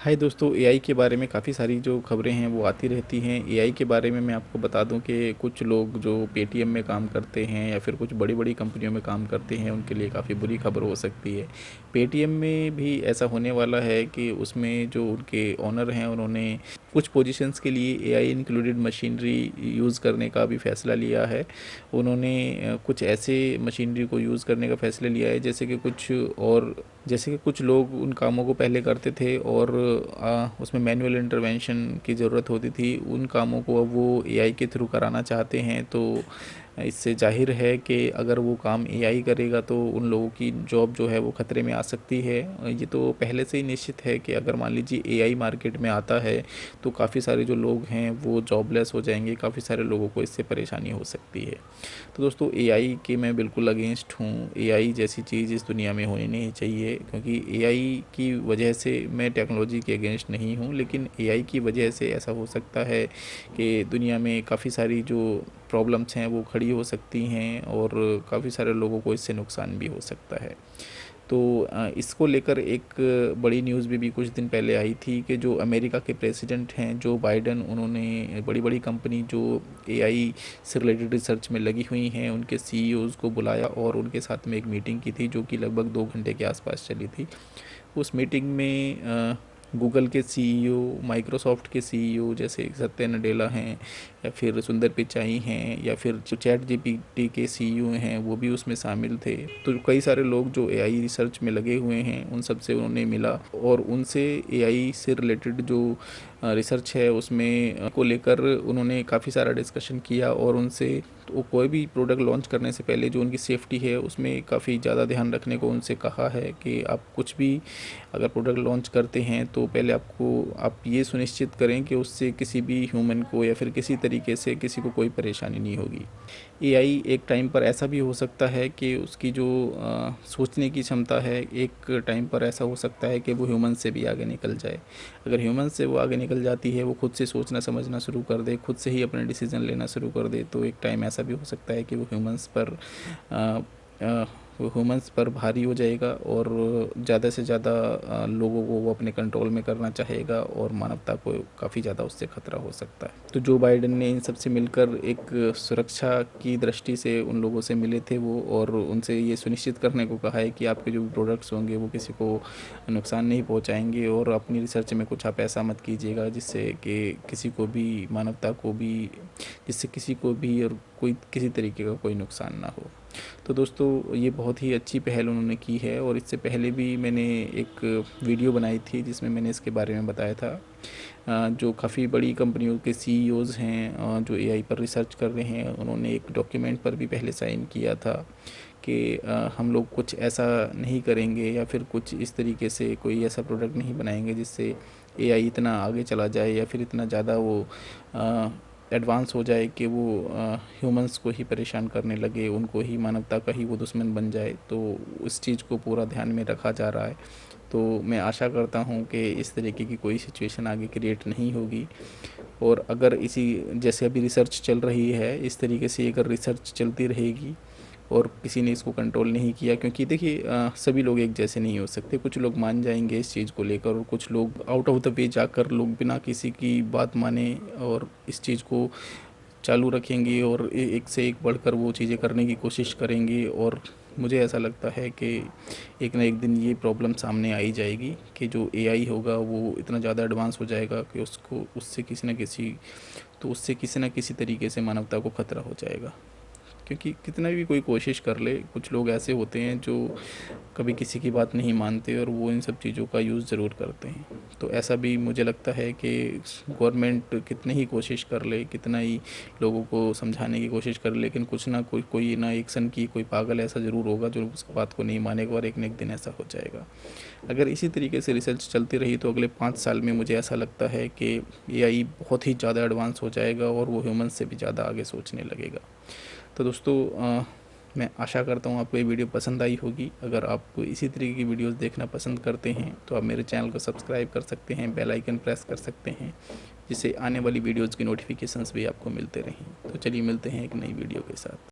हाय दोस्तों, एआई के बारे में काफ़ी सारी जो खबरें हैं वो आती रहती हैं। एआई के बारे में मैं आपको बता दूं कि कुछ लोग जो पेटीएम में काम करते हैं या फिर कुछ बड़ी बड़ी कंपनियों में काम करते हैं उनके लिए काफ़ी बुरी खबर हो सकती है। पेटीएम में भी ऐसा होने वाला है कि उसमें जो उनके ओनर हैं उन्होंने कुछ पोजीशंस के लिए एआई इंक्लूडेड मशीनरी यूज़ करने का भी फ़ैसला लिया है। उन्होंने कुछ ऐसे मशीनरी को यूज़ करने का फ़ैसला लिया है जैसे कि कुछ लोग उन कामों को पहले करते थे और उसमें मैनुअल इंटरवेंशन की ज़रूरत होती थी, उन कामों को अब वो एआई के थ्रू कराना चाहते हैं। तो इससे जाहिर है कि अगर वो काम एआई करेगा तो उन लोगों की जॉब जो है वो ख़तरे में आ सकती है। ये तो पहले से ही निश्चित है कि अगर मान लीजिए एआई मार्केट में आता है तो काफ़ी सारे जो लोग हैं वो जॉबलेस हो जाएंगे, काफ़ी सारे लोगों को इससे परेशानी हो सकती है। तो दोस्तों, एआई के मैं बिल्कुल अगेंस्ट हूँ। एआई जैसी चीज़ इस दुनिया में होनी नहीं चाहिए, क्योंकि एआई की वजह से मैं टेक्नोलॉजी के अगेंस्ट नहीं हूँ, लेकिन एआई की वजह से ऐसा हो सकता है कि दुनिया में काफ़ी सारी जो प्रॉब्लम्स हैं वो खड़ी हो सकती हैं और काफ़ी सारे लोगों को इससे नुकसान भी हो सकता है। तो इसको लेकर एक बड़ी न्यूज़ भी कुछ दिन पहले आई थी कि जो अमेरिका के प्रेसिडेंट हैं जो बाइडन, उन्होंने बड़ी बड़ी कंपनी जो एआई से रिलेटेड रिसर्च में लगी हुई हैं उनके सीईओज़ को बुलाया और उनके साथ में एक मीटिंग की थी जो कि लगभग 2 घंटे के आसपास चली थी। उस मीटिंग में गूगल के सीईओ, माइक्रोसॉफ्ट के सीईओ जैसे सत्या नडेला हैं या फिर सुंदर पिचाई हैं या फिर जो चैट जीपीटी के सीईओ हैं वो भी उसमें शामिल थे। तो कई सारे लोग जो एआई रिसर्च में लगे हुए हैं उन सब से उन्होंने मिला और उनसे एआई से रिलेटेड जो रिसर्च है उसमें को लेकर उन्होंने काफ़ी सारा डिस्कशन किया और उनसे तो कोई भी प्रोडक्ट लॉन्च करने से पहले जो उनकी सेफ्टी है उसमें काफ़ी ज़्यादा ध्यान रखने को उनसे कहा है कि आप कुछ भी अगर प्रोडक्ट लॉन्च करते हैं तो पहले आप ये सुनिश्चित करें कि उससे किसी भी ह्यूमन को या फिर किसी तरीके से किसी को कोई परेशानी नहीं होगी। एआई एक टाइम पर ऐसा भी हो सकता है कि उसकी जो सोचने की क्षमता है, एक टाइम पर ऐसा हो सकता है कि वो ह्यूमन से भी आगे निकल जाए। अगर ह्यूमन से वो आगे निकल जाती है, वो खुद से सोचना समझना शुरू कर दे, खुद से ही अपने डिसीज़न लेना शुरू कर दे, तो एक टाइम ऐसा भी हो सकता है कि वो ह्यूमंस पर भारी हो जाएगा और ज़्यादा से ज़्यादा लोगों को वो अपने कंट्रोल में करना चाहेगा और मानवता को काफ़ी ज़्यादा उससे खतरा हो सकता है। तो जो बाइडेन ने इन सब से मिलकर एक सुरक्षा की दृष्टि से उन लोगों से मिले थे वो, और उनसे ये सुनिश्चित करने को कहा है कि आपके जो भी प्रोडक्ट्स होंगे वो किसी को नुकसान नहीं पहुंचाएंगे और अपनी रिसर्च में कुछ आप ऐसा मत कीजिएगा जिससे कि किसी को भी, मानवता को भी, जिससे किसी को भी और कोई किसी तरीके का कोई नुकसान ना हो। तो दोस्तों, ये बहुत ही अच्छी पहल उन्होंने की है और इससे पहले भी मैंने एक वीडियो बनाई थी जिसमें मैंने इसके बारे में बताया था। जो काफ़ी बड़ी कंपनियों के सीईओज़ हैं जो एआई पर रिसर्च कर रहे हैं, उन्होंने एक डॉक्यूमेंट पर भी पहले साइन किया था कि हम लोग कुछ ऐसा नहीं करेंगे या फिर कुछ इस तरीके से कोई ऐसा प्रोडक्ट नहीं बनाएंगे जिससे एआई इतना आगे चला जाए या फिर इतना ज़्यादा वो एडवांस हो जाए कि वो ह्यूमंस को ही परेशान करने लगे, उनको ही, मानवता का ही वो दुश्मन बन जाए। तो उस चीज़ को पूरा ध्यान में रखा जा रहा है। तो मैं आशा करता हूँ कि इस तरीके की कोई सिचुएशन आगे क्रिएट नहीं होगी। और अगर इसी जैसे अभी रिसर्च चल रही है, इस तरीके से अगर रिसर्च चलती रहेगी और किसी ने इसको कंट्रोल नहीं किया, क्योंकि देखिए सभी लोग एक जैसे नहीं हो सकते। कुछ लोग मान जाएंगे इस चीज़ को लेकर और कुछ लोग आउट ऑफ द वे जाकर लोग बिना किसी की बात माने और इस चीज़ को चालू रखेंगे और एक से एक बढ़कर वो चीज़ें करने की कोशिश करेंगे। और मुझे ऐसा लगता है कि एक ना एक दिन ये प्रॉब्लम सामने आ ही जाएगी कि जो एआई होगा वो इतना ज़्यादा एडवांस हो जाएगा कि उससे किसी न किसी तरीके से मानवता को खतरा हो जाएगा। क्योंकि कितना भी कोई कोशिश कर ले, कुछ लोग ऐसे होते हैं जो कभी किसी की बात नहीं मानते और वो इन सब चीज़ों का यूज़ ज़रूर करते हैं। तो ऐसा भी मुझे लगता है कि गवर्नमेंट कितनी ही कोशिश कर ले, कितना ही लोगों को समझाने की कोशिश कर ले, लेकिन कुछ ना कोई ना एक्शन की कोई पागल ऐसा ज़रूर होगा जो उस बात को नहीं मानेगा और एक न एक दिन ऐसा हो जाएगा। अगर इसी तरीके से रिसर्च चलती रही तो अगले 5 साल में मुझे ऐसा लगता है कि एआई बहुत ही ज़्यादा एडवांस हो जाएगा और वो ह्यूमन से भी ज़्यादा आगे सोचने लगेगा। तो दोस्तों, मैं आशा करता हूँ आपको ये वीडियो पसंद आई होगी। अगर आप इसी तरीके की वीडियोस देखना पसंद करते हैं तो आप मेरे चैनल को सब्सक्राइब कर सकते हैं, बेल आइकन प्रेस कर सकते हैं, जिससे आने वाली वीडियोस की नोटिफिकेशंस भी आपको मिलते रहें। तो चलिए मिलते हैं एक नई वीडियो के साथ।